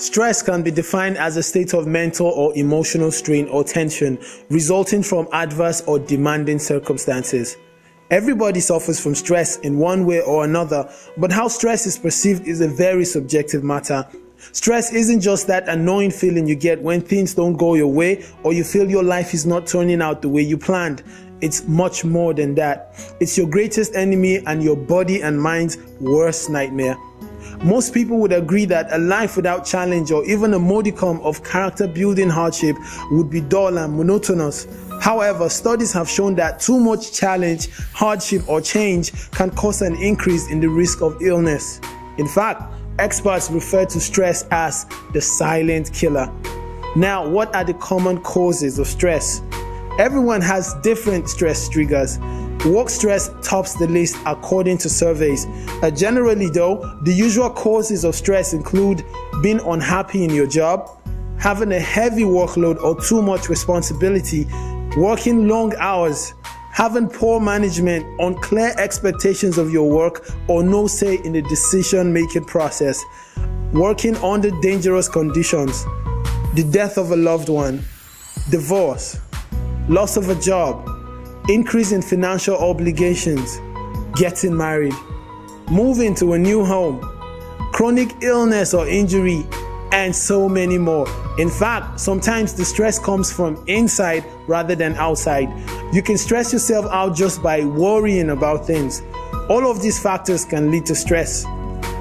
Stress can be defined as a state of mental or emotional strain or tension resulting from adverse or demanding circumstances. Everybody suffers from stress in one way or another, but how stress is perceived is a very subjective matter. Stress isn't just that annoying feeling you get when things don't go your way or you feel your life is not turning out the way you planned. It's much more than that. It's your greatest enemy and your body and mind's worst nightmare. Most people would agree that a life without challenge or even a modicum of character-building hardship would be dull and monotonous. However, studies have shown that too much challenge, hardship, or change can cause an increase in the risk of illness. In fact, experts refer to stress as the silent killer. Now, what are the common causes of stress? Everyone has different stress triggers. Work stress tops the list according to surveys. Generally though, the usual causes of stress include being unhappy in your job, having a heavy workload or too much responsibility, working long hours, having poor management, unclear expectations of your work, or no say in the decision-making process, working under dangerous conditions, the death of a loved one, divorce, loss of a job, increase in financial obligations, getting married, moving to a new home, chronic illness or injury, and so many more. In fact, sometimes the stress comes from inside rather than outside. You can stress yourself out just by worrying about things. All of these factors can lead to stress.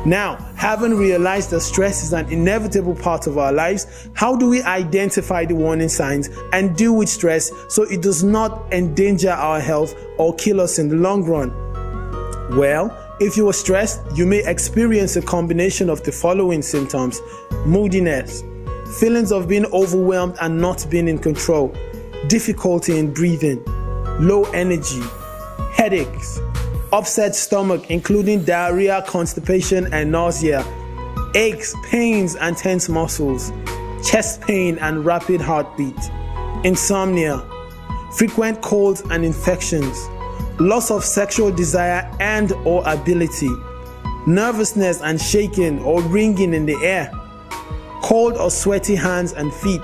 Now, having realized that stress is an inevitable part of our lives, how do we identify the warning signs and deal with stress so it does not endanger our health or kill us in the long run? Well, if you are stressed, you may experience a combination of the following symptoms: moodiness, feelings of being overwhelmed and not being in control, difficulty in breathing, low energy, headaches, upset stomach including diarrhea, constipation and nausea, aches, pains and tense muscles, chest pain and rapid heartbeat, insomnia, frequent colds and infections, loss of sexual desire and or ability, nervousness and shaking or ringing in the air, cold or sweaty hands and feet.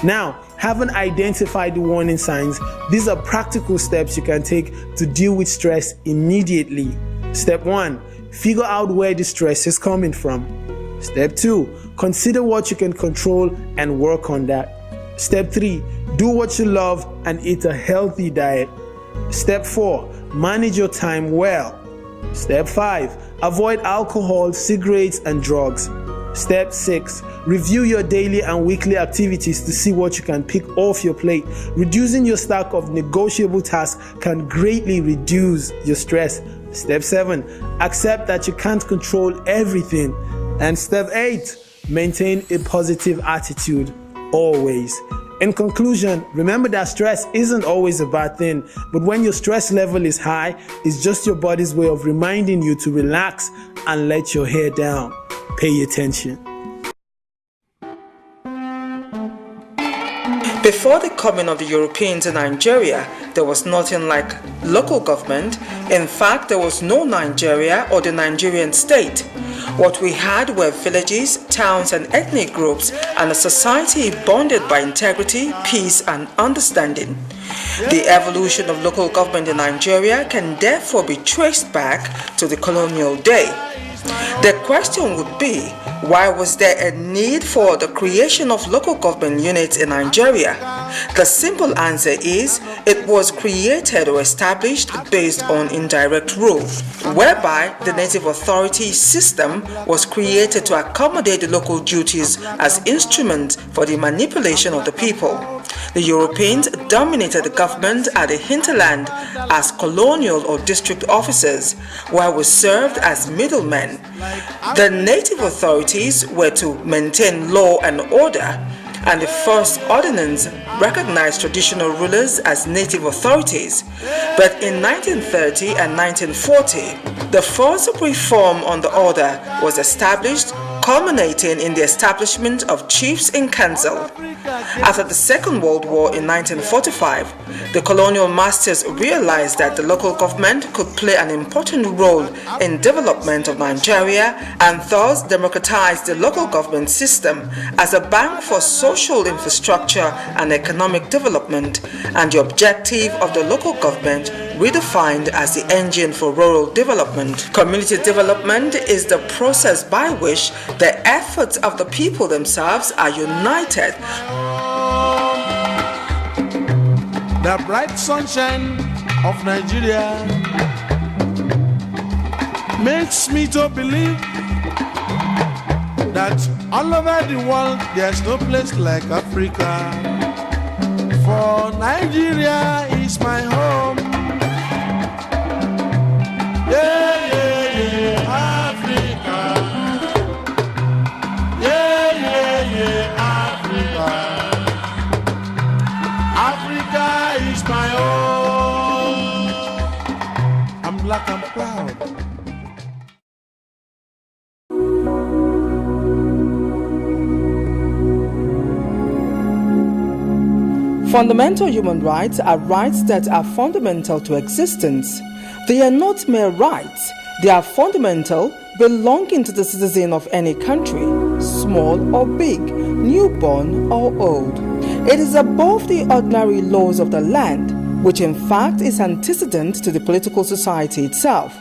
Now, having identified the warning signs, these are practical steps you can take to deal with stress immediately. Step 1, figure out where the stress is coming from. Step 2, consider what you can control and work on that. Step 3, do what you love and eat a healthy diet. Step 4, manage your time well. Step 5, avoid alcohol, cigarettes and drugs. Step 6, review your daily and weekly activities to see what you can pick off your plate. Reducing your stack of negotiable tasks can greatly reduce your stress. Step 7, accept that you can't control everything. And step 8, maintain a positive attitude always. In conclusion, remember that stress isn't always a bad thing, but when your stress level is high, it's just your body's way of reminding you to relax and let your hair down. Pay attention. Before the coming of the Europeans in Nigeria, there was nothing like local government. In fact, there was no Nigeria or the Nigerian state. What we had were villages, towns and ethnic groups, and a society bonded by integrity, peace and understanding. The evolution of local government in Nigeria can therefore be traced back to the colonial day. The question would be, why was there a need for the creation of local government units in Nigeria? The simple answer is, it was created or established based on indirect rule, whereby the native authority system was created to accommodate the local duties as instruments for the manipulation of the people. The Europeans dominated the government at the hinterland as colonial or district officers, while we served as middlemen. The native authorities were to maintain law and order, and the first ordinance recognized traditional rulers as native authorities. But in 1930 and 1940, the first reform on the order was established, culminating in the establishment of chiefs in council. After the Second World War in 1945, the colonial masters realized that the local government could play an important role in development of Nigeria and thus democratized the local government system as a bank for social infrastructure and economic development, and the objective of the local government redefined as the engine for rural development. Community development is the process by which the efforts of the people themselves are united. The bright sunshine of Nigeria makes me to believe that all over the world there's no place like Africa. For Nigeria is my home. Yeah, yeah, yeah, Africa. Yeah, yeah, yeah, Africa. Africa is my home. I'm black and proud. Fundamental human rights are rights that are fundamental to existence. They are not mere rights. They are fundamental, belonging to the citizen of any country, small or big, newborn or old. It is above the ordinary laws of the land, which in fact is antecedent to the political society itself.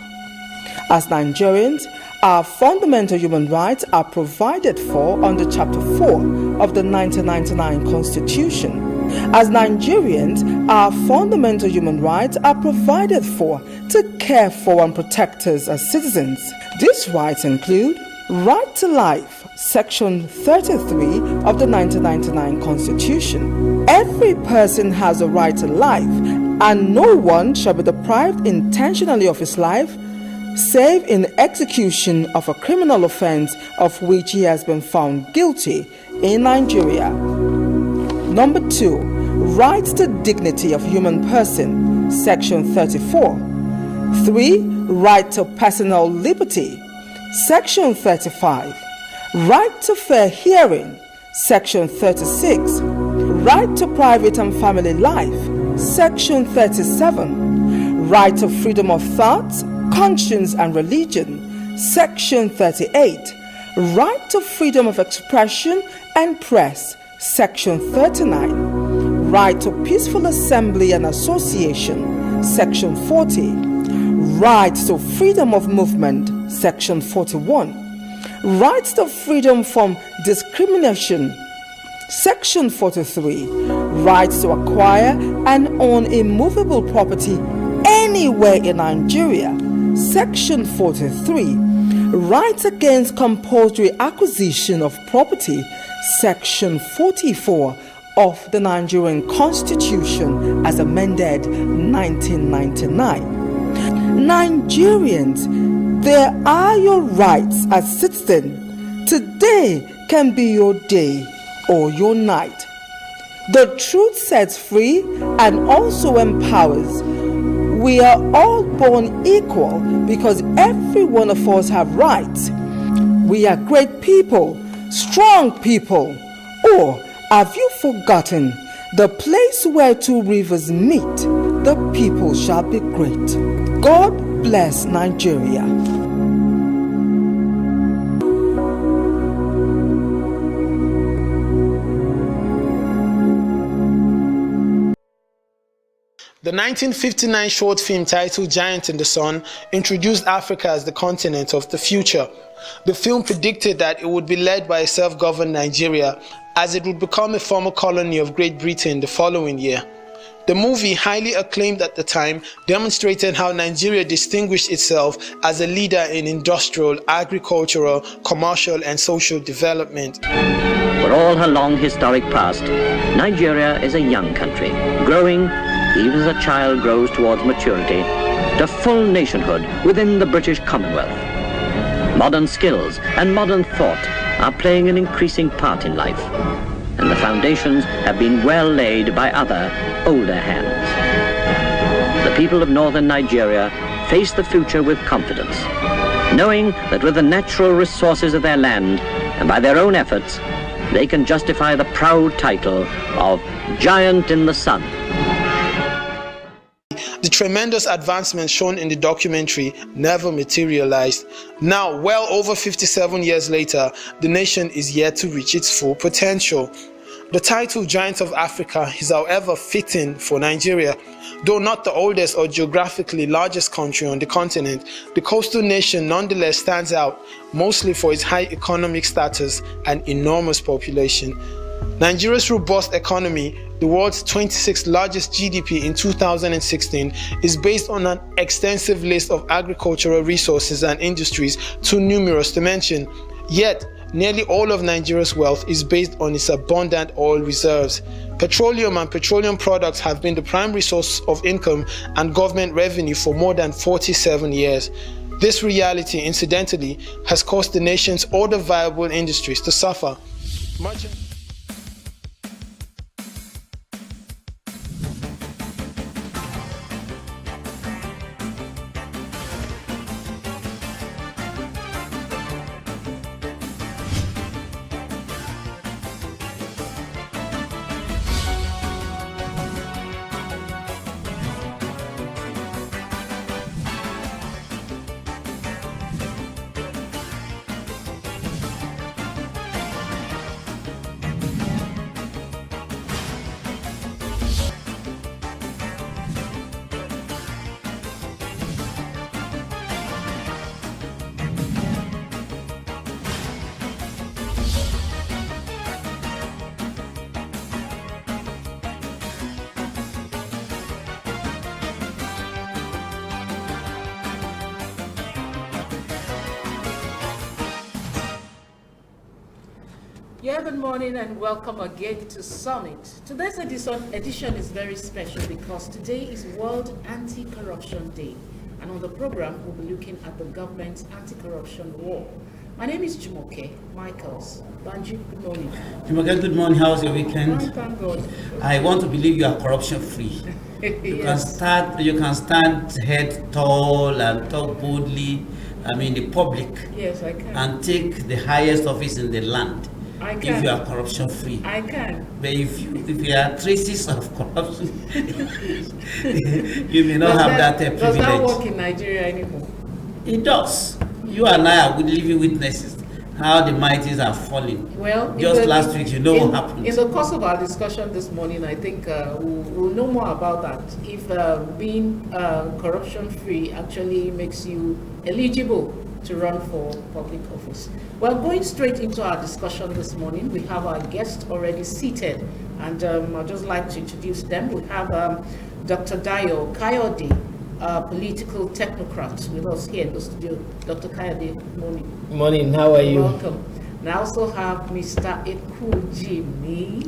As Nigerians, our fundamental human rights are provided for under Chapter 4 of the 1999 Constitution. As Nigerians, our fundamental human rights are provided for to care for and protect us as citizens. These rights include right to life, Section 33 of the 1999 Constitution. Every person has a right to life, and no one shall be deprived intentionally of his life, save in execution of a criminal offense of which he has been found guilty in Nigeria. Number 2, rights to dignity of human person, Section 34. 3, right to personal liberty, Section 35. Right to fair hearing, Section 36. Right to private and family life, Section 37. Right to freedom of thought, conscience and religion, Section 38. Right to freedom of expression and press, Section 39. Right to peaceful assembly and association, Section 40. Right to freedom of movement, Section 41. Rights to freedom from discrimination, Section 43. Rights to acquire and own immovable property anywhere in Nigeria, Section 43. Rights against compulsory acquisition of property, Section 44 of the Nigerian Constitution as amended 1999. Nigerians, there are your rights as citizens. Today can be your day or your night. The truth sets free and also empowers. We are all born equal because every one of us have rights. We are great people, strong people. Or have you forgotten the place where two rivers meet, the people shall be great. God bless Nigeria. The 1959 short film titled Giant in the Sun introduced Africa as the continent of the future. The film predicted that it would be led by a self-governed Nigeria, as it would become a former colony of Great Britain the following year. The movie, highly acclaimed at the time, demonstrated how Nigeria distinguished itself as a leader in industrial, agricultural, commercial and social development. For all her long historic past, Nigeria is a young country, growing, even as a child grows towards maturity, to full nationhood within the British Commonwealth. Modern skills and modern thought are playing an increasing part in life, and the foundations have been well laid by other, older hands. The people of northern Nigeria face the future with confidence, knowing that with the natural resources of their land, and by their own efforts, they can justify the proud title of Giant in the Sun. The tremendous advancements shown in the documentary never materialized. Now, well over 57 years later, the nation is yet to reach its full potential. The title Giant of Africa is however fitting for Nigeria. Though not the oldest or geographically largest country on the continent, the coastal nation nonetheless stands out, mostly for its high economic status and enormous population. Nigeria's robust economy, the world's 26th largest GDP in 2016, is based on an extensive list of agricultural resources and industries too numerous to mention. Yet, nearly all of Nigeria's wealth is based on its abundant oil reserves. Petroleum and petroleum products have been the primary source of income and government revenue for more than 47 years. This reality, incidentally, has caused the nation's other viable industries to suffer. Yeah, good morning and welcome again to Summit. Today's edition is very special because today is World Anti-Corruption Day. And on the program, we'll be looking at the government's anti-corruption war. My name is Jumoke Michaels. Banji, good morning. Jumoke, good morning. How was your weekend? Thank God. I want to believe you are corruption-free. Yes. You can stand head tall and talk boldly, the public. Yes, I can. And take the highest office in the land. I can. If you are corruption-free. I can. But if you are traces of corruption, you may not have that privilege. Does that work in Nigeria anymore? It does. You and I are living witnesses how the mighties are falling. Well, just last week, what happened. In the course of our discussion this morning, I think we'll know more about that. If being corruption-free actually makes you eligible to run for public office. Well, going straight into our discussion this morning, we have our guests already seated, and I'd just like to introduce them. We have Dr. Dayo Kayode, political technocrat, with us here in the studio. Dr. Kayode, good morning. Good morning, how are you? Welcome. And I also have Mr. Ekujimi.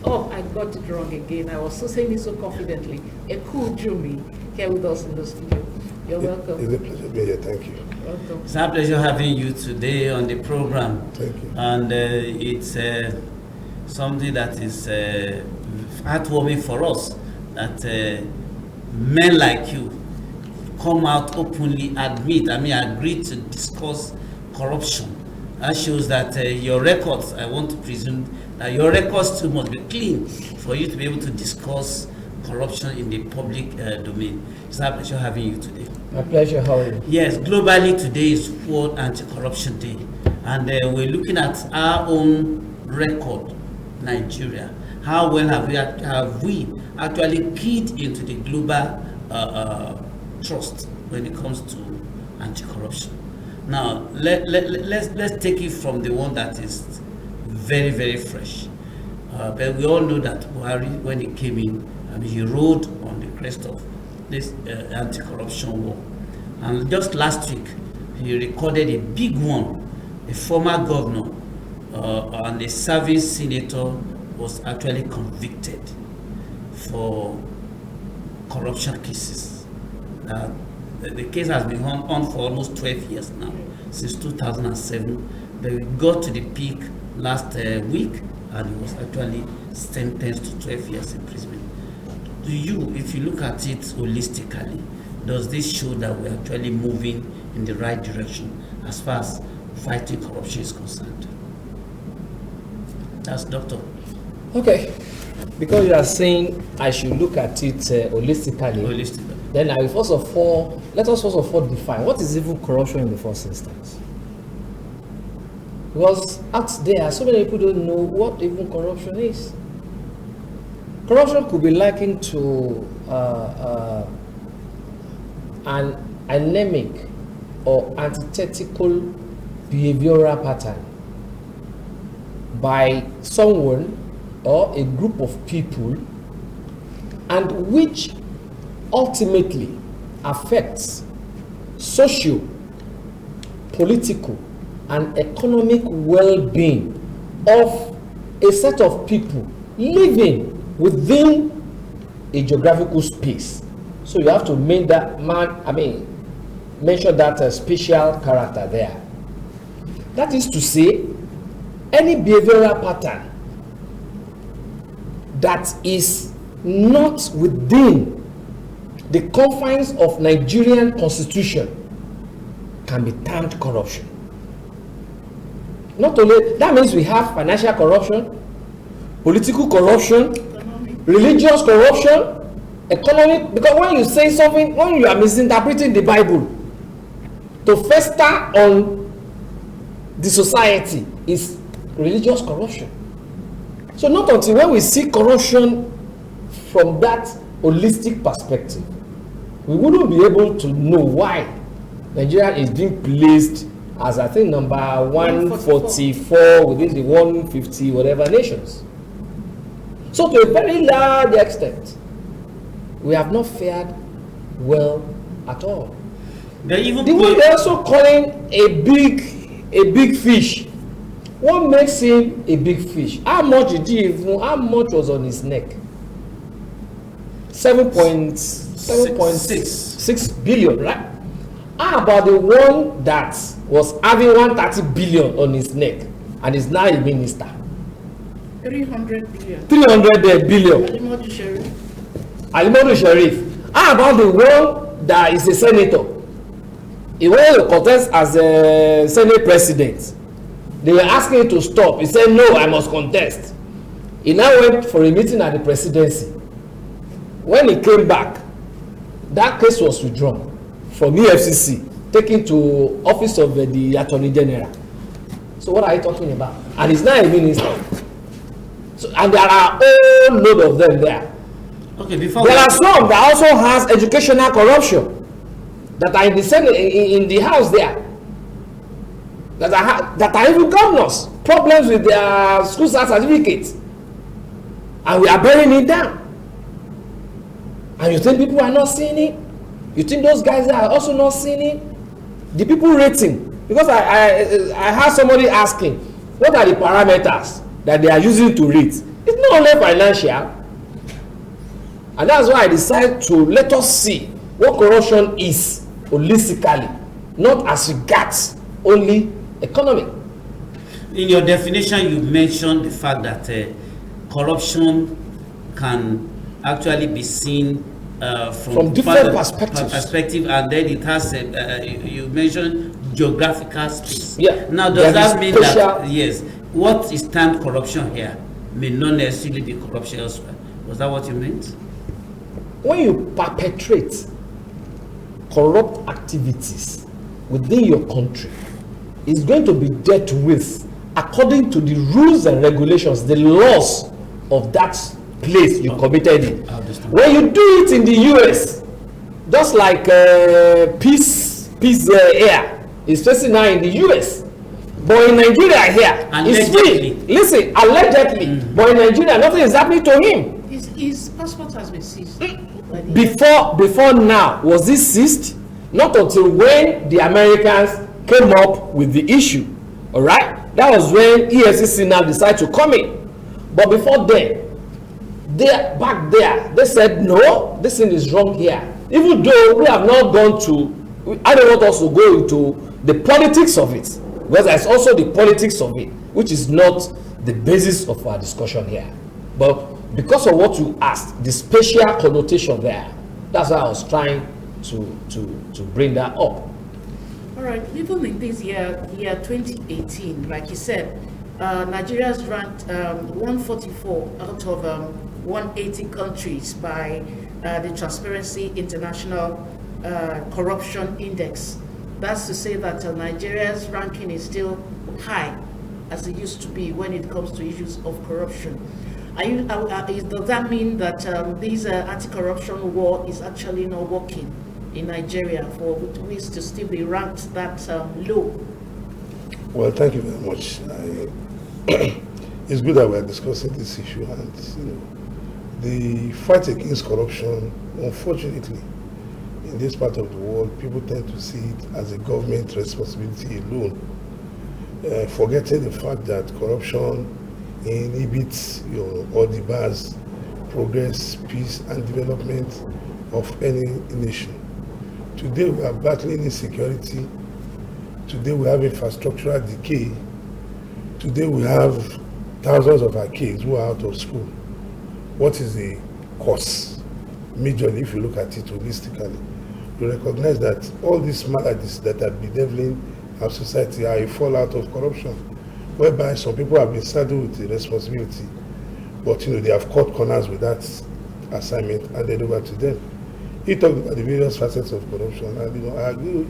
Oh, I got it wrong again. I was so saying it so confidently. Ekujimi, here with us in the studio. You're welcome. It's a pleasure being here. Thank you. Welcome. It's our pleasure having you today on the program. Thank you. And it's something that is heartwarming for us that men like you come out openly, agree to discuss corruption. That shows that your records, I want to presume that your records too must be clean for you to be able to discuss corruption in the public domain. It's our pleasure having you today. My pleasure, how are you? Yes, globally today is World Anti-Corruption Day, and we're looking at our own record, Nigeria. How well have we actually keyed into the global trust when it comes to anti-corruption? Now, let's take it from the one that is very, very fresh. But we all know that Buhari, when he came in, he rode on the crest of this anti-corruption war. And just last week, he recorded a big one. A former governor and a serving senator was actually convicted for corruption cases. The case has been on for almost 12 years now, since 2007. But we got to the peak last week, and he was actually sentenced to 12 years imprisonment. Do you, if you look at it holistically, does this show that we're actually moving in the right direction as far as fighting corruption is concerned? That's Doctor. Okay, because you are saying I should look at it holistically, then I will let us first of all define what is even corruption in the first instance. Because out there, so many people don't know what even corruption is. Corruption could be likened to an anemic or antithetical behavioral pattern by someone or a group of people, and which ultimately affects socio, political, and economic well-being of a set of people living within a geographical space. So you have to mention that special character there. That is to say, any behavioral pattern that is not within the confines of Nigerian constitution can be termed corruption. Not only that, means we have financial corruption, political corruption, religious corruption, economic, because when you say something, when you are misinterpreting the Bible to fester on the society, is religious corruption. So not until when we see corruption from that holistic perspective, we wouldn't be able to know why Nigeria is being placed as, I think, number 144 within the 150 whatever nations. So to a very large extent, we have not fared well at all. The way they're also calling a big fish. What makes him a big fish? How much was on his neck? 7.6 billion, right? How about the one that was having 130 billion on his neck and is now a minister? 300 billion. 300 billion. Alimodu Sharif. How about the one that is a senator? He went to contest as a Senate president. They were asking him to stop. He said, no, I must contest. He now went for a meeting at the presidency. When he came back, that case was withdrawn from EFCC, taken to office of the Attorney General. So what are you talking about? And he's now a minister. So, and there are a whole load of them there. Okay, there are some that also has educational corruption that are in the Senate, in the House there. That are even governors, problems with their school certificates, and we are burying it down. And you think people are not seeing it? You think those guys are also not seeing it? The people rating, because I heard somebody asking, what are the parameters that they are using to rate? It's not only financial, and that's why I decided to let us see what corruption is holistically, not as regards only economic. In your definition, you mentioned the fact that corruption can actually be seen from different perspectives, and then it has you mentioned geographical space. Yeah. Now, does that mean that yes, what is termed corruption here may not necessarily be corruption elsewhere? Was that what you meant? When you perpetrate corrupt activities within your country, it's going to be dealt with according to the rules and regulations, the laws of that place you committed it. When you do it in the US, just like Peace Air is facing now in the US, but in Nigeria here, it's free. Listen, allegedly, but in Nigeria, nothing is happening to him. His passport has been seized. Before now, was this seized? Not until when the Americans came up with the issue. All right, that was when EFCC now decided to come in. But before then, back there, they said no, this thing is wrong here. Even though we have not gone to, I don't want us to go into the politics of it, because there's also the politics of it, which is not the basis of our discussion here. But because of what you asked, the spatial connotation there, that's why I was trying to bring that up. All right, even in this year 2018, like you said, Nigeria's ranked 144 out of 180 countries by the Transparency International Corruption Index. That's to say that Nigeria's ranking is still high as it used to be when it comes to issues of corruption. Does that mean that this anti-corruption war is actually not working in Nigeria for we to still be ranked that low? Well, thank you very much. It's good that we are discussing this issue, and the fight against corruption, unfortunately, in this part of the world, people tend to see it as a government responsibility alone, forgetting the fact that corruption inhibits or debars progress, peace, and development of any nation. Today we are battling insecurity. Today we have infrastructural decay. Today we have thousands of our kids who are out of school. What is the cause? Majorly, if you look at it holistically, you recognize that all these maladies that are bedeviling our society are a fallout of corruption, whereby some people have been saddled with the responsibility, but they have cut corners with that assignment handed over to them. He talked about the various facets of corruption, and I agree,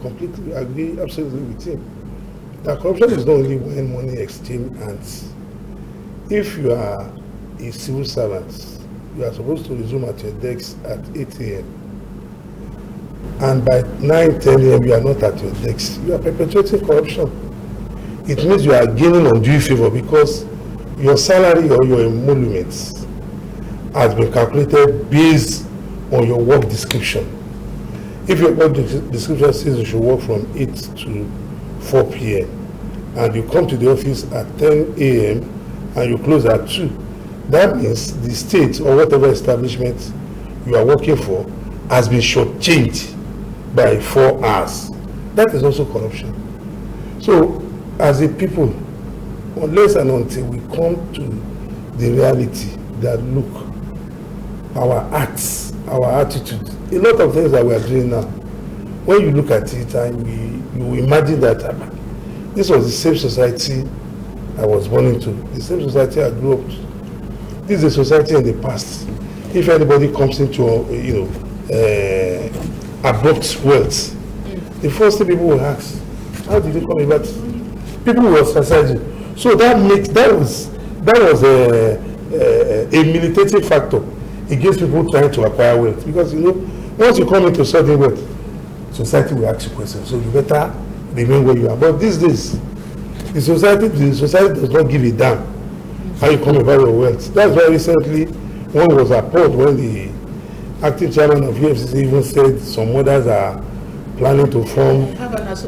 completely agree absolutely with him. That corruption is not only when money exchange hands. If you are a civil servant, you are supposed to resume at your desk at 8 a.m. and by 9, 10 a.m. you are not at your desk. You are perpetuating corruption. It means you are gaining undue favor because your salary or your emoluments has been calculated based on your work description. If your work description says you should work from 8 to 4 p.m. and you come to the office at 10 a.m. and you close at 2, that means the state or whatever establishment you are working for has been shortchanged by 4 hours. That is also corruption. So, as a people, unless and until we come to the reality that look, our acts, our attitude, a lot of things that we are doing now, when you look at it and you imagine that this was the same society I was born into, the same society I grew up to. This is a society in the past. If anybody comes into abrupt wealth, the first thing people will ask, how did you come about? People will ostracize you. So that was a militating factor against people trying to acquire wealth, because once you come into sudden wealth, society will ask you questions. So you better remain where you are. But these days, the society does not give a damn how you come about your wealth. That's why recently one was appalled when the acting chairman of UFCC even said some mothers are planning to form.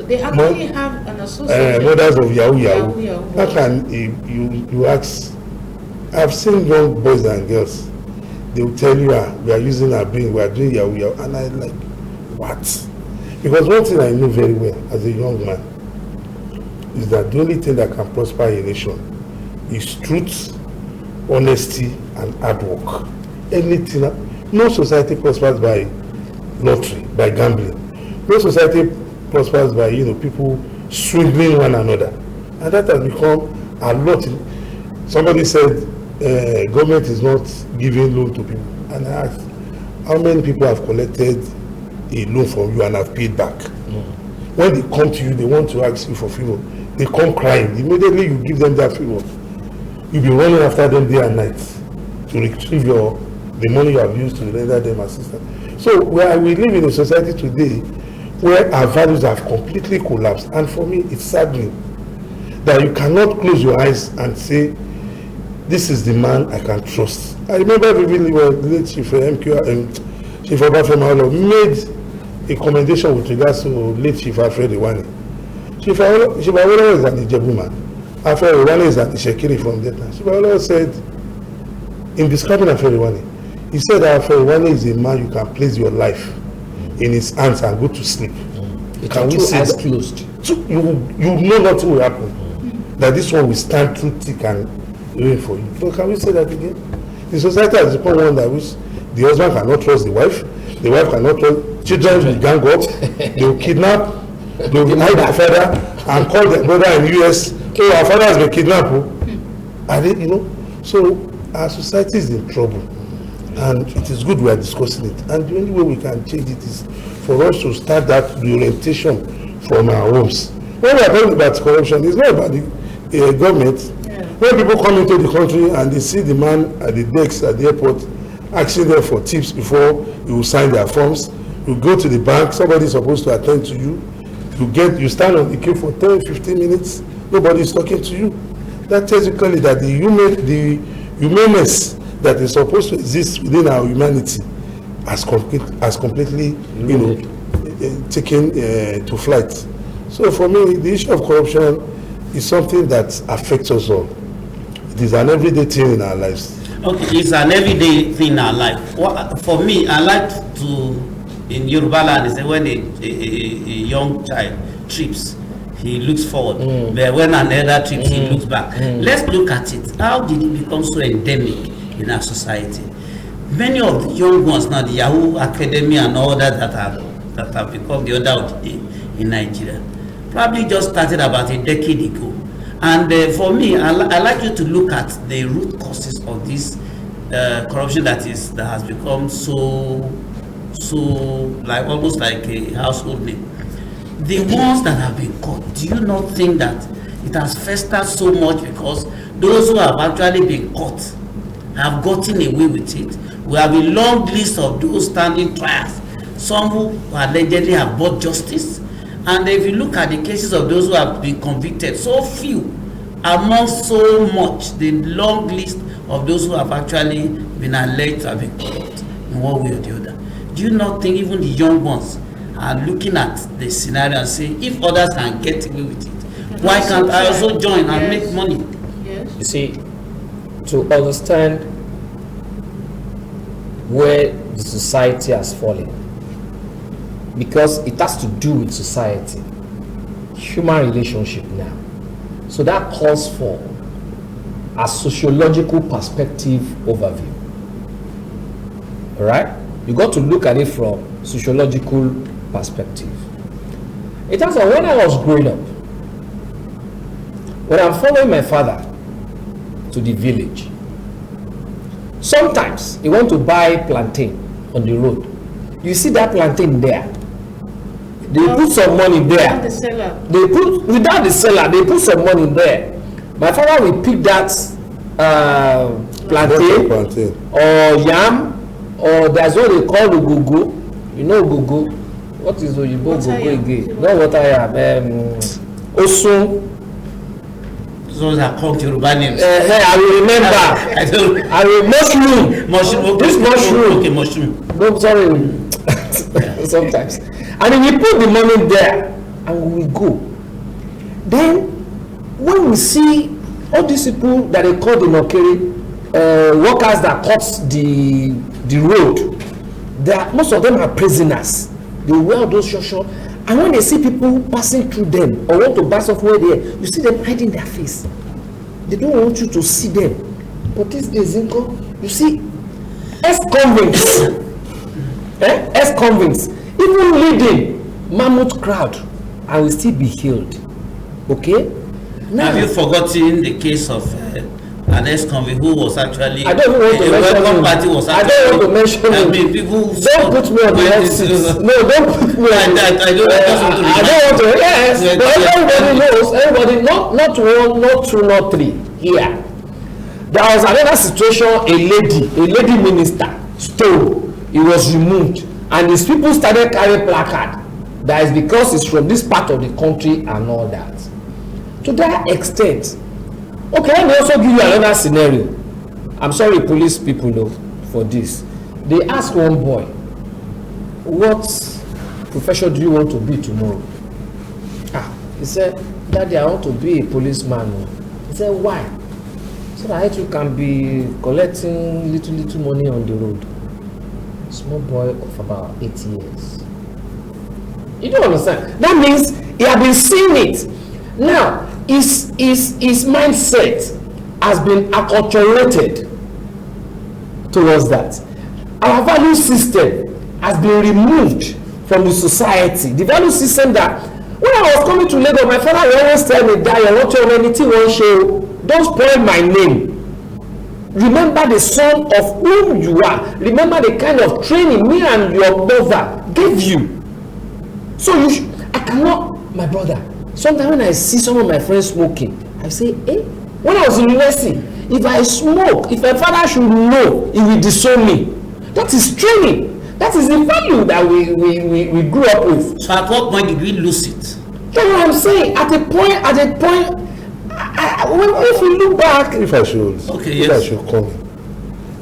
They actually have an association. Mothers of Yahoo. How can you ask? I've seen young boys and girls. They will tell you, we are using our brain, we are doing Yahoo, and I'm like, what? Because one thing I know very well as a young man is that the only thing that can prosper a nation is truth, honesty, and hard work. Anything. No society prospers by lottery, by gambling. No society prospers by people swindling one another, and that has become a lot. Somebody said government is not giving loan to people, and I asked, how many people have collected a loan from you and have paid back? When they come to you, they want to ask you for favor. They come crying. Immediately you give them that favor, you'll be running after them day and night to retrieve the money you have used to render them assistance. So we live in a society today where our values have completely collapsed, and for me it's saddening that you cannot close your eyes and say, this is the man I can trust. I remember vividly when the late Chief Chief Obafemi made a commendation with regards to late Chief Alfred Iwane. Chief Awolowo is an Ijebu man. Alfred Iwane is an Ishekiri from Delta. Chief Awolowo said, in describing Alfred Iwane, he said that Alfred Iwane is a man you can place your life in his hands and go to sleep. Can we say that? Closed. So you know nothing will happen. That this one will stand through thick and rain for you. But can we say that again? The society has become one that which the husband cannot trust the wife cannot trust, children will gang up, they will kidnap, They will hide their father and call their brother in the US, oh, our father has been kidnapped. Are they, you know? So our society is in trouble. And it is good we are discussing it. And the only way we can change it is for us to start that reorientation from our homes. When we are talking about corruption, it's not about the government. Yeah. When people come into the country and they see the man at the decks at the airport asking them for tips before you will sign their forms, you go to the bank, somebody is supposed to attend to you, you stand on the queue for 10, 15 minutes, nobody is talking to you. That tells you clearly that the humanness that is supposed to exist within our humanity has completely, you know, taken to flight. So for me, the issue of corruption is something that affects us all. It is an everyday thing in our lives. Okay, it's an everyday thing in our life. Well, for me, I like to, in Yoruba land, they say when a young child trips, he looks forward. But when an elder trips, he looks back. Let's look at it. How did it become so endemic in our society? Many of the young ones now, the Yahoo Academy and all that have become the order of the day in Nigeria, probably just started about a decade ago. And for me, I like you to look at the root causes of this corruption that has become so like almost like a household name. The ones that have been caught, do you not think that it has festered so much because those who have actually been caught have gotten away with it? We have a long list of those standing trials, some who allegedly have brought justice. And if you look at the cases of those who have been convicted, so few among so much, the long list of those who have actually been alleged to have been corrupt in one way or the other. Do you not think even the young ones are looking at the scenario and saying, if others can get away with it, why can't I also join and make money? Yes. You see, to understand where the society has fallen, because it has to do with society, human relationship now. So that calls for a sociological perspective overview. All right? You got to look at it from sociological perspective. In terms of when I was growing up, when I'm following my father to the village, sometimes he want to buy plantain on the road. You see that plantain there. They put some money there. Without the seller. Without the seller, they put some money there. My father will pick that plantain or yam, or there's what they call the gogo. You know gogo? What is the Oyibo gogo again? No, what I am. Osun. Those are called Yoruba names. I will remember. I will mushroom. Mushroom. Okay. This mushroom. Okay, mushroom. No, sorry. Sometimes. And then we put the money there and we go. Then when we see all these people that they call the Nokere, workers that cut the road, most of them are prisoners. They wear those short. And when they see people passing through them or want to pass off where they are, you see them hiding their face. They don't want you to see them. But this is you see, ex-convicts, ex-convicts, even leading mammoth crowd, and will still be healed. Okay? Now, have you forgotten the case of an ex-convict who was actually I don't want to mention him. Party was I don't want to mention him. I mean, people don't put me on the hot seat. No, don't put me on the I don't want to. Yes, but everybody knows. Not one, not two, not three. Here, there was another situation. A lady minister stole. He was removed, and his people started carrying placard. That is because it's from this part of the country and all that. To that extent. Okay, let me also give you another scenario. I'm sorry, police people, though, for this. They asked one boy, what profession do you want to be tomorrow? He said, Daddy, I want to be a policeman. He said, why? He said, I you can be collecting little money on the road. Small boy of about 8 years. You don't understand. That means he had been seeing it. Now, his mindset has been acculturated towards that. Our value system has been removed from the society. The value system that When I was coming to Lagos, my father would always tell me, "That you want to anything one show, don't spoil my name. Remember the son of whom you are. Remember the kind of training me and your mother gave you. So I cannot, my brother. Sometimes when I see some of my friends smoking, I say, when I was in university, if I smoke, if my father should know, he will disown me. That is training. That is the value that we grew up with. So at what point did we lose it? That's what I'm saying. At a point, if we look back, if I should come in,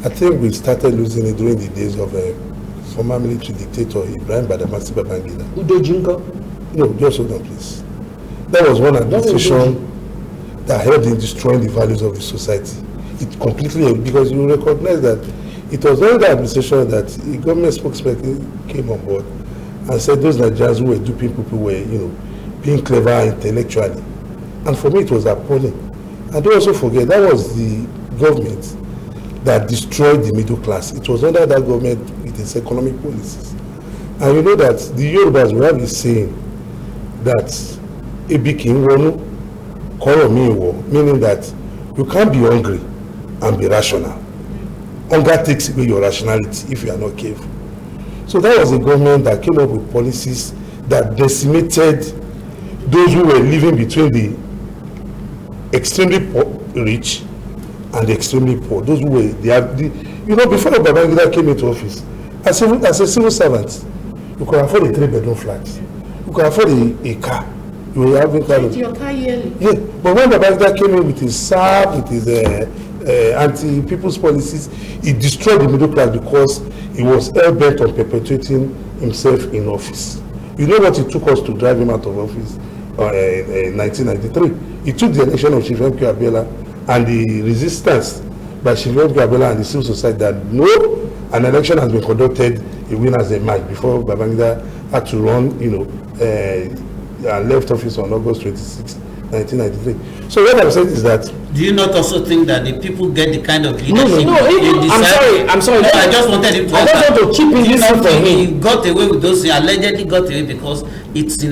I think we started losing it during the days of former military dictator Ibrahim Badamasi Babangida. Udo Jinko? No, just hold on, please. That was one administration that helped in destroying the values of the society. It completely, because you recognize that it was during that administration that the government spokesperson came on board and said those Nigerians who were duping people were, being clever intellectually. And for me, it was appalling. And don't also forget, that was the government that destroyed the middle class. It was under that government with its economic policies. And you know that the Yorubas will have this saying that Ebi ki nwonu, koro mi wo, meaning that you can't be hungry and be rational. Hunger takes away your rationality if you are not careful. So that was a government that came up with policies that decimated those who were living between the extremely rich and the extremely poor. Those who were, before Babangida came into office, as a civil servant, you could afford a 3-bedroom flat. You could afford a car. You were having car. Your car yearly. Yeah, but when Babangida came in with his SAP, with his anti-people's policies, he destroyed the middle class because he was hell-bent on perpetuating himself in office. You know what it took us to drive him out of office in 1993? He took the election of Chief M.K. Abiola and the resistance by Chief M.K. Abiola and the civil society that an election has been conducted, a winners a match, before Babangida had to run, and left office on August 26, 1993. So what I'm saying is that. Do you not also think that the people get the kind of leadership? No, I'm sorry. No, I just wanted him to. I just want to chip in this for him. He got away with those. He allegedly got away because it's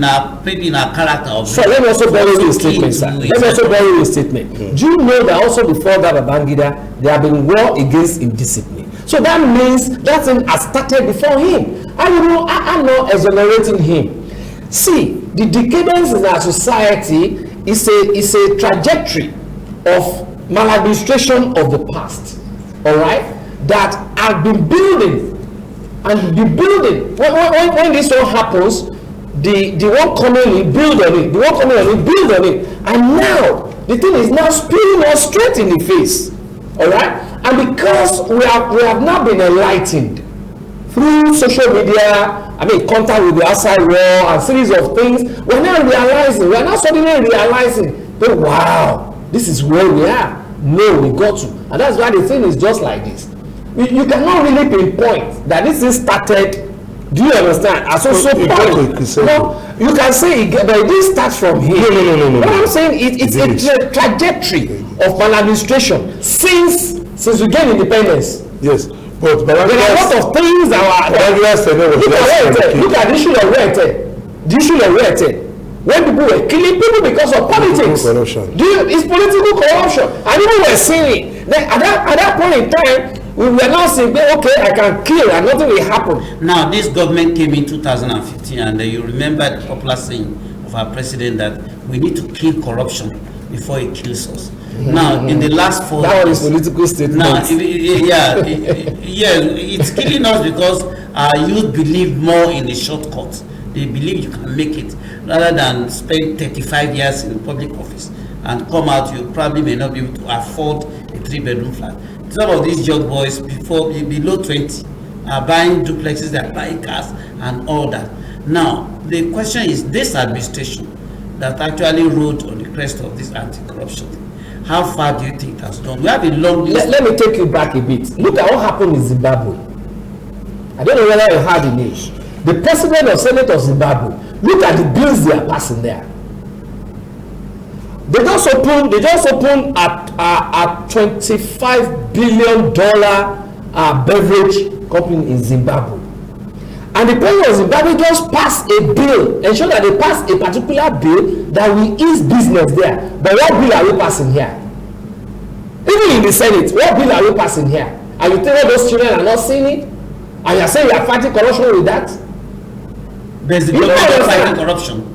maybe in our character of. So let me also borrow you a statement, sir. Let me also borrow you a statement. Do you know that also before that Babangida, there have been war against indiscipline? So that means that thing has started before him. I'm not exonerating him. See, the decadence in our society is a trajectory of maladministration of the past, all right, that have been building and be building. When this all happens, the one coming in build on it, the one coming on it build on it, and now the thing is now spilling us straight in the face, all right. And because we have now been enlightened through social media, contact with the outside world and series of things, we're now suddenly realizing that, wow, this is where we are. No, we got to. And that's why the thing is just like this. You cannot really pinpoint that this is started. Do you understand? As also no, you can say but it didn't start from here. No. What I'm saying, it's a trajectory of maladministration since we gained independence. Yes. But there are a lot of things that were. Look at the issue of Rete. When people were killing people because of politics. It's political corruption. And even we're seeing it. Then at that point in time, we were now saying, okay, I can kill and nothing will happen. Now, this government came in 2015, and you remember the popular saying of our president that we need to kill corruption before it kills us. Now, in the last 4 years... That was political statement. Now, it's killing us because our youth believe more in the shortcuts. They believe you can make it, rather than spend 35 years in public office and come out, you probably may not be able to afford a 3-bedroom flat. Some of these young boys below 20 are buying duplexes, they're buying cars and all that. Now, the question is, this administration that actually rode on the crest of this anti-corruption thing, how far do you think that's done? We have a long list. Let me take you back a bit. Look at what happened in Zimbabwe. I don't know whether you heard the news. The president of Senate of Zimbabwe, look at the bills they are passing there. They just opened a $25 billion beverage company in Zimbabwe. And the point was that they just pass a bill, ensure that they pass a particular bill that will ease business there. But what bill are we passing here? Even in the Senate, what bill are we passing here? And you tell those children are not seeing it? And you're saying you're fighting corruption with that? There's the government fighting corruption.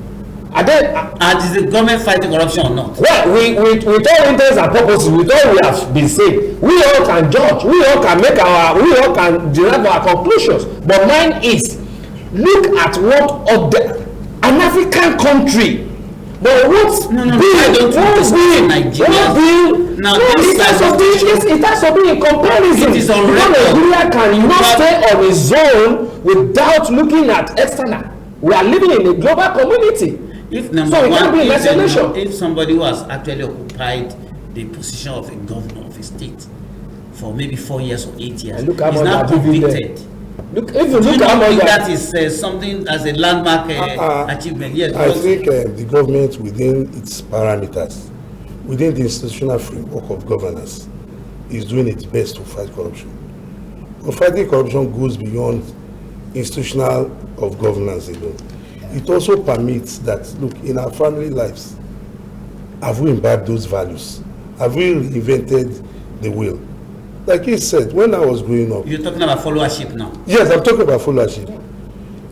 And is the government fighting corruption or not? Well, with all intents and purposes, with all we have been saying, we all can judge, we all can derive our conclusions. But mine is, look at what other an African country. But what bill? Now, it has to be in comparison. It is on record. Nigeria cannot stay on its own without looking at external. We are living in a global community. If somebody who has actually occupied the position of a governor of a state for maybe 4 years or 8 years is now convicted, that is something as a landmark achievement? Yes. I think the government within its parameters, within the institutional framework of governance, is doing its best to fight corruption. But fighting corruption goes beyond institutional of governance alone. It also permits that, look, in our family lives, have we imbibed those values? Have we reinvented the wheel? Like he said, when I was growing up... You're talking about followership now? Yes, I'm talking about followership.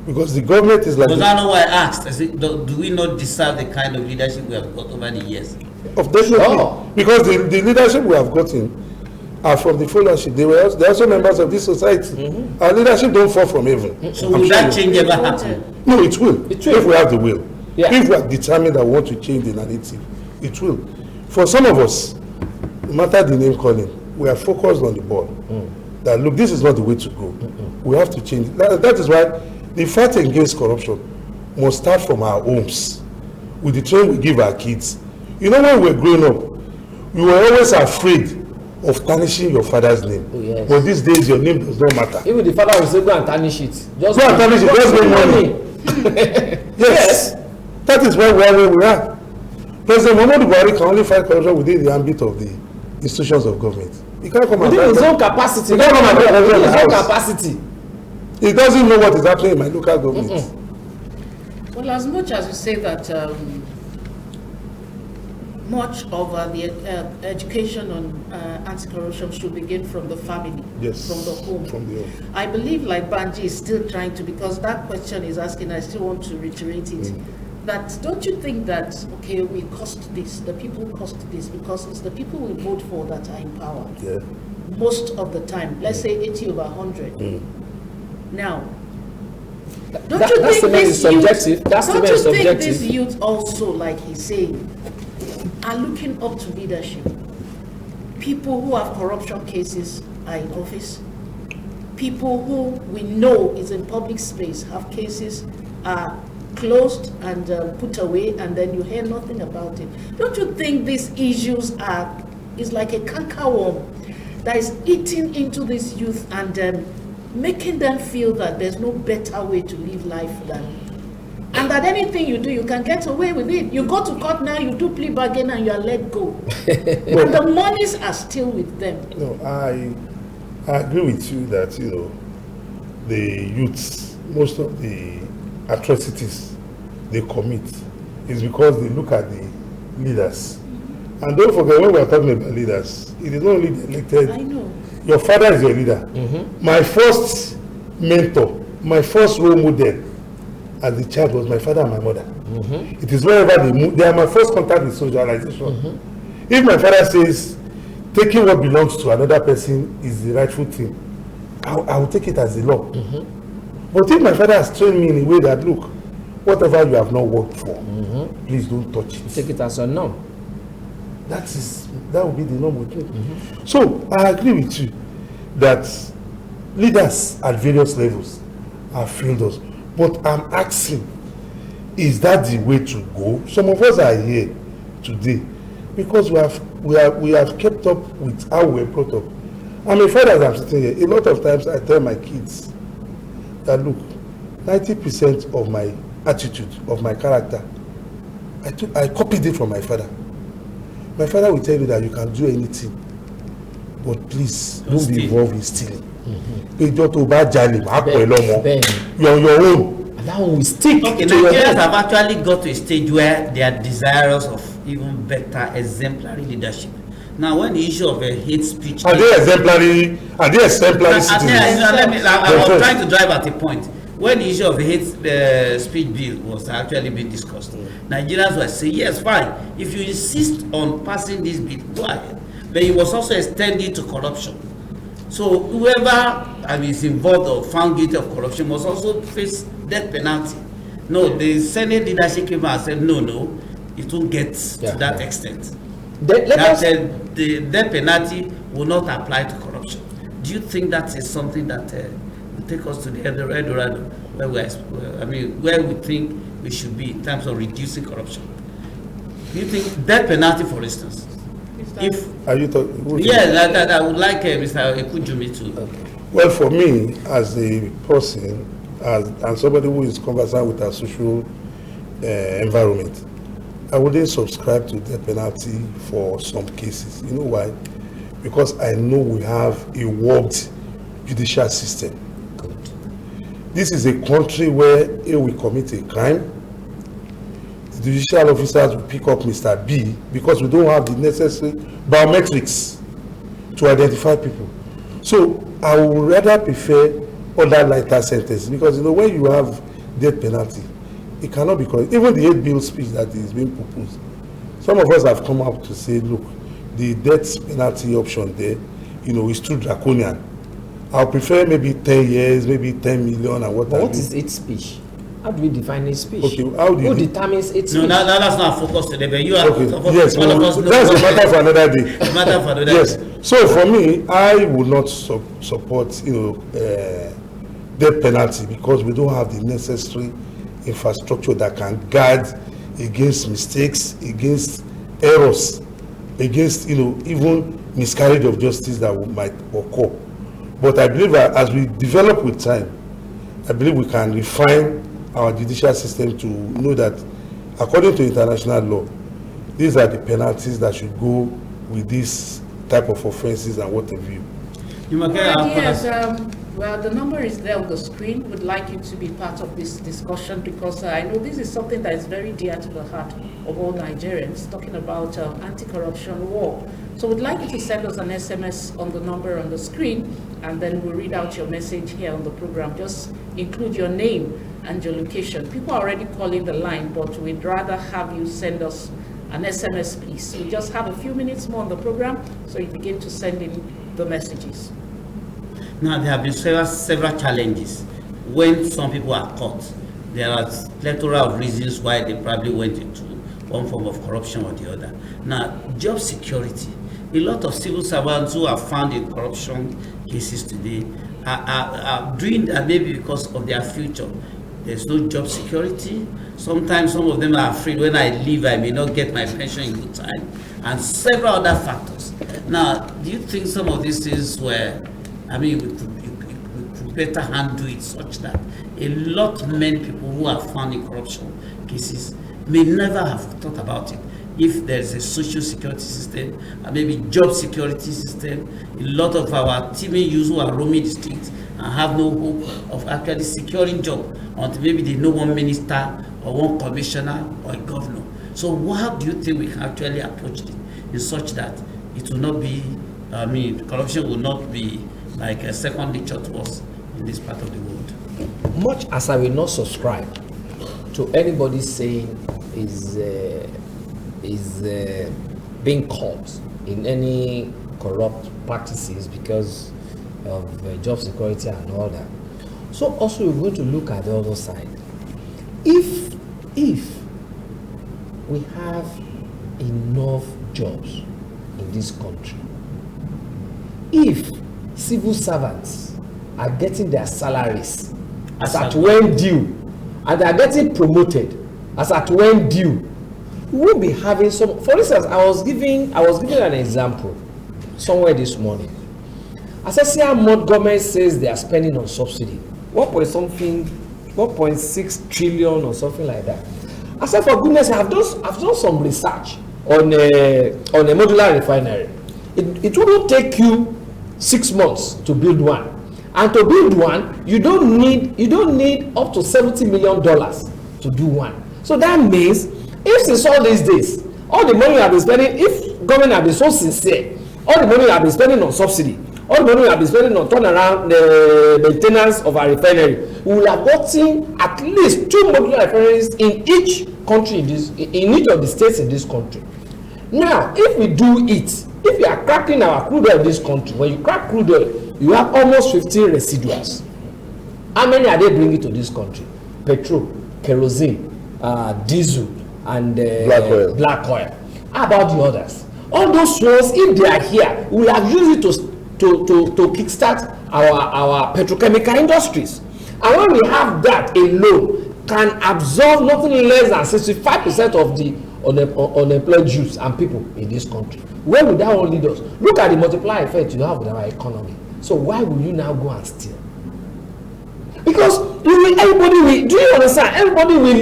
Because the government is like... Because I know why I asked. Do we not deserve the kind of leadership we have got over the years? Definitely. Because the leadership we have gotten are from the followership. They are also members of this society. Our leadership don't fall from heaven. So will that change ever happen? No, it will. If we have the will. Yeah. If we are determined that we want to change the narrative, it will. For some of us, no matter the name calling, we are focused on the ball. That look, this is not the way to go. We have to change. That is why the fight against corruption must start from our homes, with the training we give our kids. You know, when we were growing up, we were always afraid of tarnishing your father's name. Yes. But these days, your name does not matter. Even the father will say, go and tarnish it. Just go and tarnish it, just make money. Yes. That is where we are. President Muhammadu Buhari can only fight corruption within the ambit of the institutions of government. He can't come within his own capacity. He can't come and within his own capacity. He doesn't know what is happening in my local government. Well, as much as you say that much of the education on anti-corruption should begin from the family, yes, from the home. From the home. I believe, like Banji is still trying to, because that question is asking, I still want to reiterate it, that don't you think that, okay, we cost this, the people cost this, because it's the people we vote for that are in power. Yeah. Most of the time, let's say 80 over 100. Now, don't you think this youth also, like he's saying, are looking up to leadership? People who have corruption cases are in office. People who we know is in public space have cases are closed and put away, and then you hear nothing about it. Don't you think these issues is like a cankerworm that is eating into this youth and making them feel that there's no better way to live life than, and that anything you do, you can get away with it. You go to court now, you do plea bargain, and you are let go. And the monies are still with them. No, I agree with you that, you know, the youths, most of the atrocities they commit is because they look at the leaders. And don't forget, when we are talking about leaders, it is not only the elected. I know. Your father is your leader. My first mentor, my first role model as a child was my father and my mother. It is wherever they move, they are my first contact with socialization. If my father says taking what belongs to another person is the rightful thing, I will take it as the law. But if my father has trained me in a way that, look, whatever you have not worked for, please don't touch it. Take it as a norm. That will be the normal thing. So I agree with you that leaders at various levels have failed us. But I'm asking, is that the way to go? Some of us are here today because we have kept up with how we were brought up. I'm a father as I'm sitting here. A lot of times I tell my kids that, look, 90% of my attitude, of my character, I copied it from my father. My father will tell you that you can do anything, but please don't be involved in stealing. ìjọ tó bá jalè máa pẹ̀ lọ́mọ Bẹ́ẹ̀ni. you're on your own. And that one will stick Okay, to your Nigerians head. have actually got to a stage where they are desirous of even better exemplary leadership. Now, when the issue of hate speech... Are they exemplary citizens? I was trying to drive at a point. When the issue of the hate speech bill was actually being discussed, Nigerians were saying, yes, fine, if you insist on passing this bill, go ahead. But it was also extended to corruption. So whoever is involved or found guilty of corruption must also face death penalty. No, the Senate leadership came out and said, no, it won't get to that extent. The death penalty will not apply to corruption. Do you think that is something that will take us to the Eldorado, where we think we should be in terms of reducing corruption? Do you think death penalty, for instance? If are you talking? Yeah, I would like Mr. Ekujumi to. Okay. Well, for me, as a person, and somebody who is conversant with our social environment, I wouldn't subscribe to death penalty for some cases. You know why? Because I know we have a warped judicial system. Good. This is a country where if we commit a crime, the judicial officers will pick up Mr. B because we don't have the necessary biometrics to identify people. So I would rather prefer other lighter sentences because when you have death penalty, it cannot be correct. Even the 8 bill speech that is being proposed, some of us have come out to say, look, the death penalty option there, is too draconian. I'll prefer maybe 10 years, maybe 10 million and what. But what is hate speech? How do we define hate speech? Okay, how do you... Who determines hate speech? No, that's not focused today, but you are... Okay, yes, that's a matter for another day. A matter for another day. Yes, so for me, I would not support, death penalty because we don't have the necessary infrastructure that can guard against mistakes, against errors, against, even miscarriage of justice that might occur. But I believe that as we develop with time, I believe we can refine our judicial system to know that according to international law, these are the penalties that should go with this type of offenses and what have you. Yes, well, the number is there on the screen. Would like you to be part of this discussion because I know this is something that is very dear to the heart of all Nigerians, talking about anti-corruption war. So we'd like you to send us an SMS on the number on the screen, and then we'll read out your message here on the program. Just include your name and your location. People are already calling the line, but we'd rather have you send us an SMS, please. We just have a few minutes more on the program, so you begin to send in the messages. Now, there have been several challenges. When some people are caught, there are plethora of reasons why they probably went into one form of corruption or the other. Now, job security. A lot of civil servants who are found in corruption cases today are doing that maybe because of their future. There's no job security. Sometimes some of them are afraid when I leave, I may not get my pension in good time, and several other factors. Now, do you think some of these things were, we could better handle it such that a lot many people who are found in corruption cases may never have thought about it? If there's a social security system, and maybe job security system, a lot of our teaming youths who are roaming the streets and have no hope of actually securing job until maybe they know one minister or one commissioner or a governor. So how do you think we can actually approach it in such that it will not be, corruption will not be like a second nature to us in this part of the world? Much as I will not subscribe to anybody saying is being caught in any corrupt practices because of job security and all that. So also we're going to look at the other side. If we have enough jobs in this country, if civil servants are getting their salaries as at when due, and they are getting promoted as at when due, we will be having some. For instance, I was giving an example somewhere this morning. As I see how much government says they are spending on subsidy, 1.6 trillion or something like that. I said, for goodness sake, I've done some research on a modular refinery. It wouldn't take you 6 months to build one, And to build one, you don't need up to $70 million to do one. So that means, if since all these days, all the money you have been spending, if government have been so sincere, all the money you have been spending on subsidy, all the money you have been spending on turnaround the maintenance of our refinery, we will have gotten at least 2 modular refineries in each country in each of the states in this country. Now, if we do it, if we are cracking our crude oil in this country, when you crack crude oil, you have almost 15 residuals. How many are they bringing to this country? Petrol, kerosene, diesel, and black oil. How about the others? All those ones, if they are here, we will have used it to kickstart our petrochemical industries. And when we have that alone, can absorb nothing less than 65% of the unemployed youths and people in this country. Where would that only do? Look at the multiplier effect you have with our economy. So why will you now go and steal? Because do you understand? Everybody will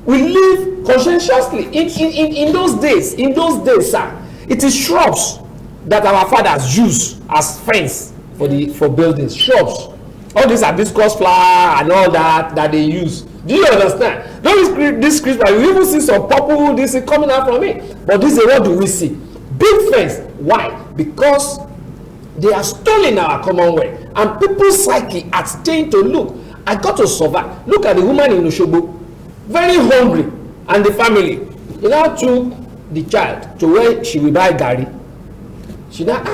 live conscientiously. In those days, sir, it is shrubs that our fathers use as fence for buildings. Shrubs. All this hibiscus flower and all that they use. Do you understand? This Christmas, you even see some purple this is coming out from it. But this is what do we see? Big fence. Why? Because they are stolen our commonwealth, and people's psyche are staying to look. I got to survive. Look at the woman in Osogbo, very hungry, and the family. He now took the child to where she will buy garri. She now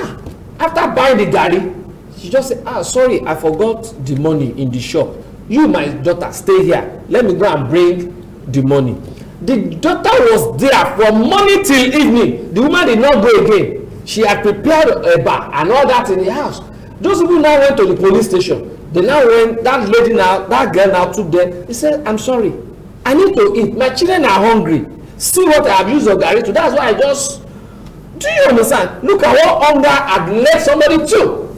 after buying the garri, she just said, sorry, I forgot the money in the shop. You, my daughter, stay here. Let me go and bring the money. The daughter was there from morning till evening. The woman did not go again. She had prepared a bar and all that in the house. Those people now went to the police station. They now went, that girl now took them. He said, I'm sorry, I need to eat. My children are hungry. See what I have used of garri to. That's why I just, do you understand? Look at what hunger had led somebody to.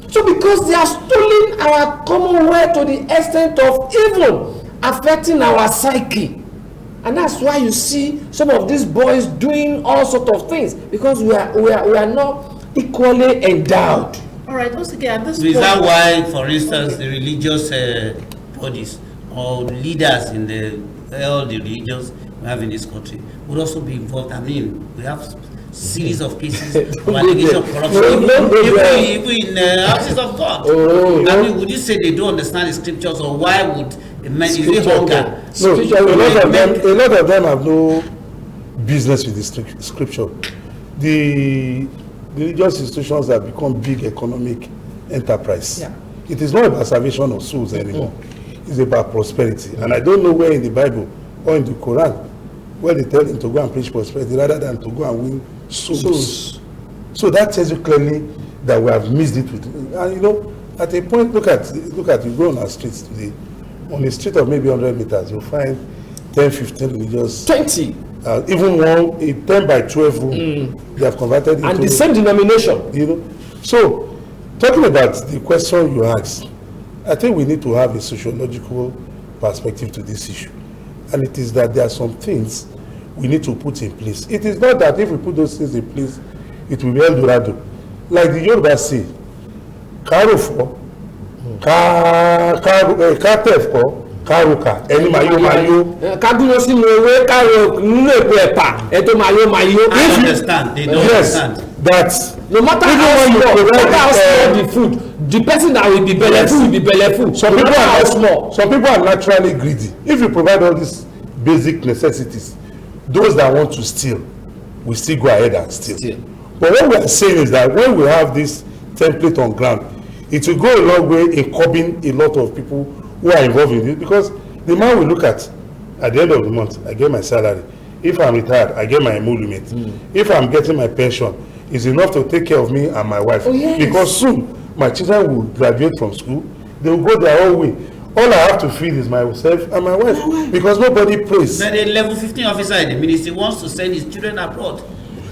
So because they are stealing our commonwealth to the extent of even affecting our psyche. And that's why you see some of these boys doing all sorts of things, because we are not equally endowed. All right, once again, this is that why, for instance, the religious bodies or leaders in all the religions we have in this country would also be involved? I mean, we have series of cases of allegation of corruption, even in houses of God. I mean, would you say they don't understand the scriptures, or why would a man is it hunger? No, a lot of them have no business with the scripture. The religious institutions have become big economic enterprise. Yeah. It is not about salvation of souls anymore. It's about prosperity. And I don't know where in the Bible or in the Quran where they tell him to go and preach prosperity rather than to go and win souls. So that tells you clearly that we have missed it with. And you know, at a point, look at you go on our streets today. On a street of maybe 100 meters, you'll find 10, 15 religious. 20. Even one, a 10 by 12 room, they have converted into. And the same denomination. You know. So, talking about the question you asked, I think we need to have a sociological perspective to this issue. And it is that there are some things we need to put in place. It is not that if we put those things in place, it will be El Dorado. Like the Yoruba say, Karofo, Katefko, Karuka, Eni Mayo. Kaguno si mewe, Karo, Nepepa, Eto Mayo. I understand, they don't understand. That no matter how small the food, the person that will be belleful will be belleful. Some people are naturally greedy. If you provide all these basic necessities, those that want to steal will still go ahead and steal. But what we are saying is that when we have this template on ground, it will go a long way in curbing a lot of people who are involved in it, because the man will look at the end of the month, I get my salary. If I'm retired, I get my emolument. If I'm getting my pension, it's enough to take care of me and my wife. Because soon my children will graduate from school, they will go their own way. All I have to feed is myself and my wife, because nobody prays. But a level 15 officer in the ministry wants to send his children abroad.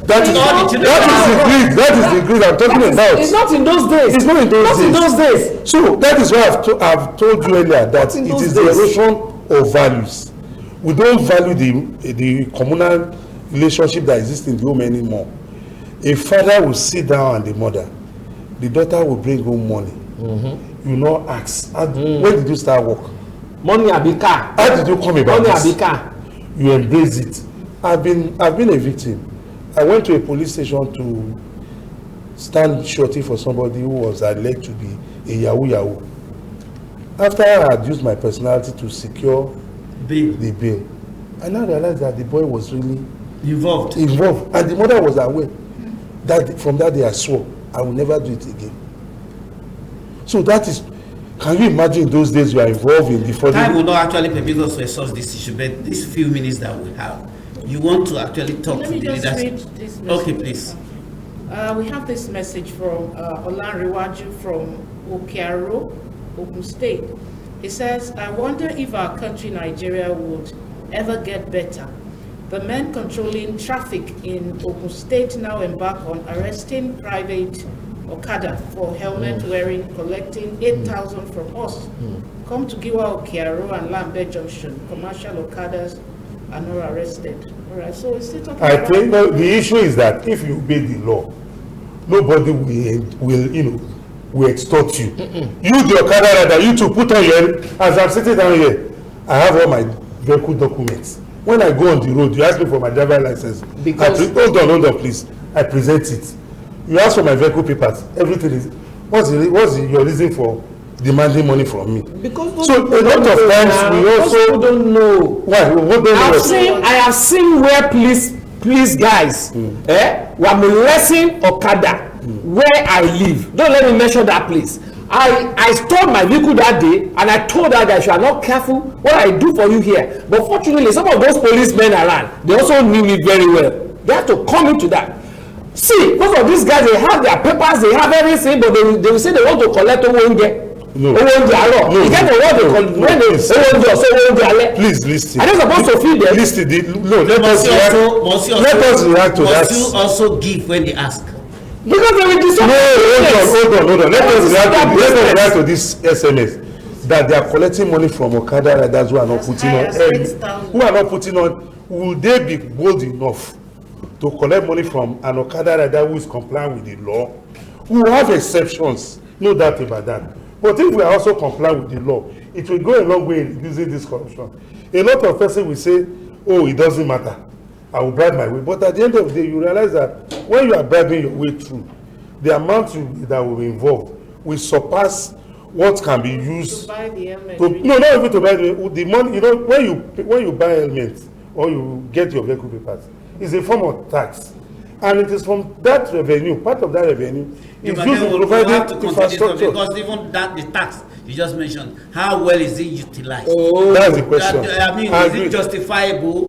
That is the greed I'm talking about. It's not in those days. It's not in those days. So that is why I've told you earlier that it is the erosion of values. We don't value the communal relationship that exists in the home anymore. A father will sit down and the mother, the daughter will bring home money. you not ask, when did you start work? Money abika. How did you come about Money this? abika. You embrace it. I've been a victim. I went to a police station to stand shorty for somebody who was alleged to be a yahoo. After I had used my personality to secure the bail, I now realized that the boy was really Involved. and the mother was aware that from that day I swore I will never do it again. So that is, can you imagine those days you are involved in the Time will fraud? not actually permit us to exhaust this issue, but these few minutes that we have, you want to actually talk Let to me the just leaders. read this message. Okay, please. We have this message from Olanrewaju from Okearo, Ogun State. He says, I wonder if our country, Nigeria, would ever get better. The men controlling traffic in Ogun State now embark on arresting private Okada for helmet wearing, collecting 8,000 from us. Come to Giwa Okearo and Lambe Junction. Commercial Okadas are not arrested. All right, so we're still talking I about... think the issue is that if you obey the law, nobody will extort you. You, the Okada rider, you to put on your, as I'm sitting down here, I have all my vehicle documents. When I go on the road, you ask me for my driver license. Because hold on, please. I present it. You ask for my vehicle papers. Everything is. What's your reason for demanding money from me? because So a lot of times we also don't know. Why? What don't I have seen where police guys were molesting Okada where I live. Don't let me mention that place. I stole my vehicle that day and I told that guy, you are not careful what I do for you here. But fortunately, some of those policemen around, they also knew me very well. They had to come into that. See, most of these guys, they have their papers, they have everything, but they will say they want to collect owonje. No. Owonje. You get the word they call when they say owonje. Please listen. Are they supposed to feed them? Listen. No, let us react to that. Must you also give when they ask? Because they will disappoint. Hold on. Let us react to this SMS that they are collecting money from Okada riders who are not putting on. Will they be bold enough to collect money from an Okada rider who is complying with the law? We will have exceptions, no doubt about that. But if we are also complying with the law, it will go a long way in reducing this corruption. A lot of persons will say, oh, it doesn't matter. I will bribe my way. But at the end of the day, you realize that when you are bribing your way through, the amount that will be involved will surpass what can be used To buy the helmet. no, not even to buy the money. You know, when you buy helmets or you get your vehicle papers, it's a form of tax, and it is from that revenue. Part of that revenue is used in providing infrastructure. Because even that the tax you just mentioned, how well is it utilized? That's the question. Is it justifiable